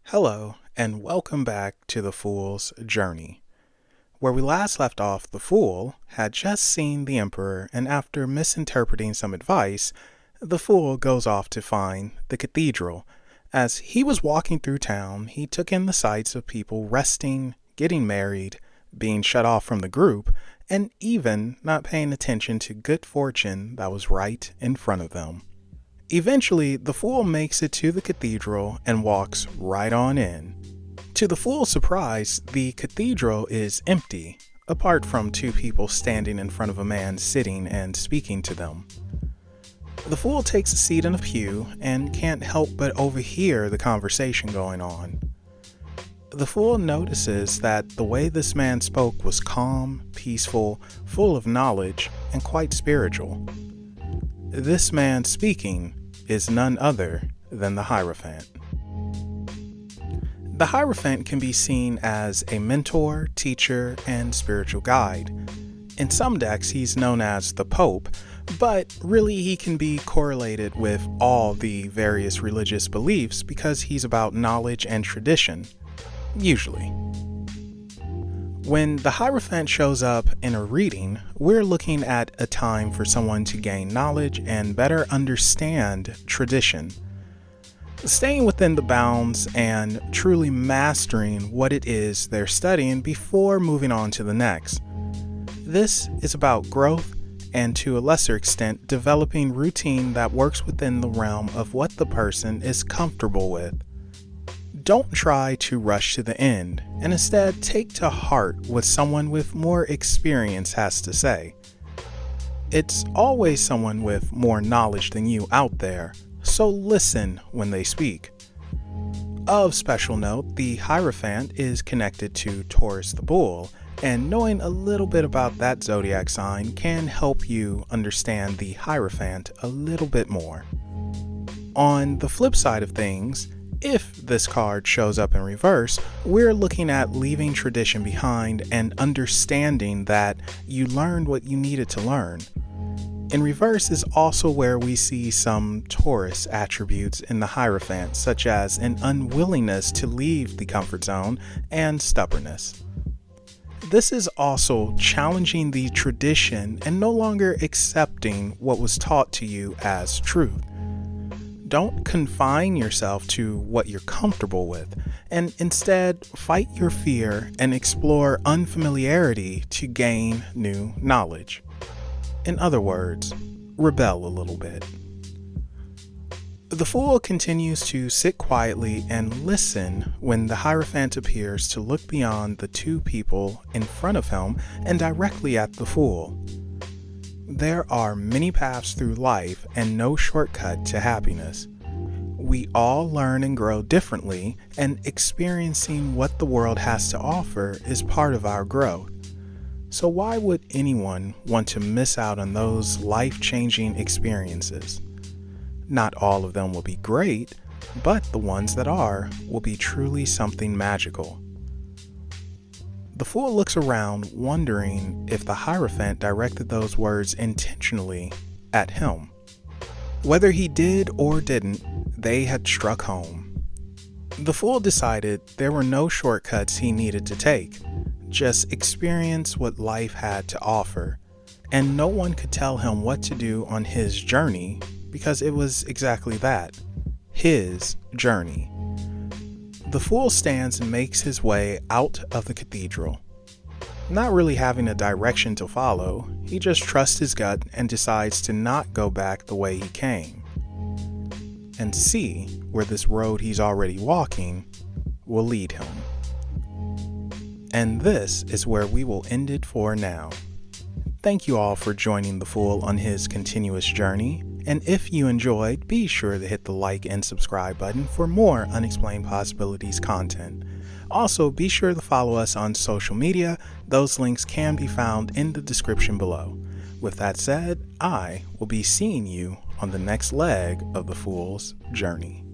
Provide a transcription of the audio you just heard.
Hello, and welcome back to the Fool's Journey. Where we last left off, the Fool had just seen the Emperor, and after misinterpreting some advice, the Fool goes off to find the cathedral. As he was walking through town, he took in the sights of people resting, getting married, being shut off from the group, and even not paying attention to good fortune that was right in front of them. Eventually, the Fool makes it to the cathedral and walks right on in. To the Fool's surprise, the cathedral is empty, apart from two people standing in front of a man sitting and speaking to them. The Fool takes a seat in a pew and can't help but overhear the conversation going on. The Fool notices that the way this man spoke was calm, peaceful, full of knowledge, and quite spiritual. This man speaking is none other than the Hierophant. The Hierophant can be seen as a mentor, teacher, and spiritual guide. In some decks, he's known as the Pope, but really he can be correlated with all the various religious beliefs because he's about knowledge and tradition, usually. When the Hierophant shows up in a reading, we're looking at a time for someone to gain knowledge and better understand tradition. Staying within the bounds and truly mastering what it is they're studying before moving on to the next. This is about growth and, to a lesser extent, developing routine that works within the realm of what the person is comfortable with. Don't try to rush to the end, and instead take to heart what someone with more experience has to say. It's always someone with more knowledge than you out there, so listen when they speak. Of special note, the Hierophant is connected to Taurus the Bull, and knowing a little bit about that zodiac sign can help you understand the Hierophant a little bit more. On the flip side of things, if this card shows up in reverse, we're looking at leaving tradition behind and understanding that you learned what you needed to learn. In reverse is also where we see some Taurus attributes in the Hierophant, such as an unwillingness to leave the comfort zone and stubbornness. This is also challenging the tradition and no longer accepting what was taught to you as truth. Don't confine yourself to what you're comfortable with, and instead fight your fear and explore unfamiliarity to gain new knowledge. In other words, rebel a little bit. The Fool continues to sit quietly and listen when the Hierophant appears to look beyond the two people in front of him and directly at the Fool. There are many paths through life and no shortcut to happiness. We all learn and grow differently, and experiencing what the world has to offer is part of our growth. So why would anyone want to miss out on those life-changing experiences? Not all of them will be great, but the ones that are will be truly something magical. The Fool looks around, wondering if the Hierophant directed those words intentionally at him. Whether he did or didn't, they had struck home. The Fool decided there were no shortcuts he needed to take, just experience what life had to offer, and no one could tell him what to do on his journey because it was exactly that, his journey. The Fool stands and makes his way out of the cathedral. Not really having a direction to follow, he just trusts his gut and decides to not go back the way he came, and see where this road he's already walking will lead him. And this is where we will end it for now. Thank you all for joining the Fool on his continuous journey. And if you enjoyed, be sure to hit the like and subscribe button for more Unexplained Possibilities content. Also, be sure to follow us on social media. Those links can be found in the description below. With that said, I will be seeing you on the next leg of the Fool's Journey.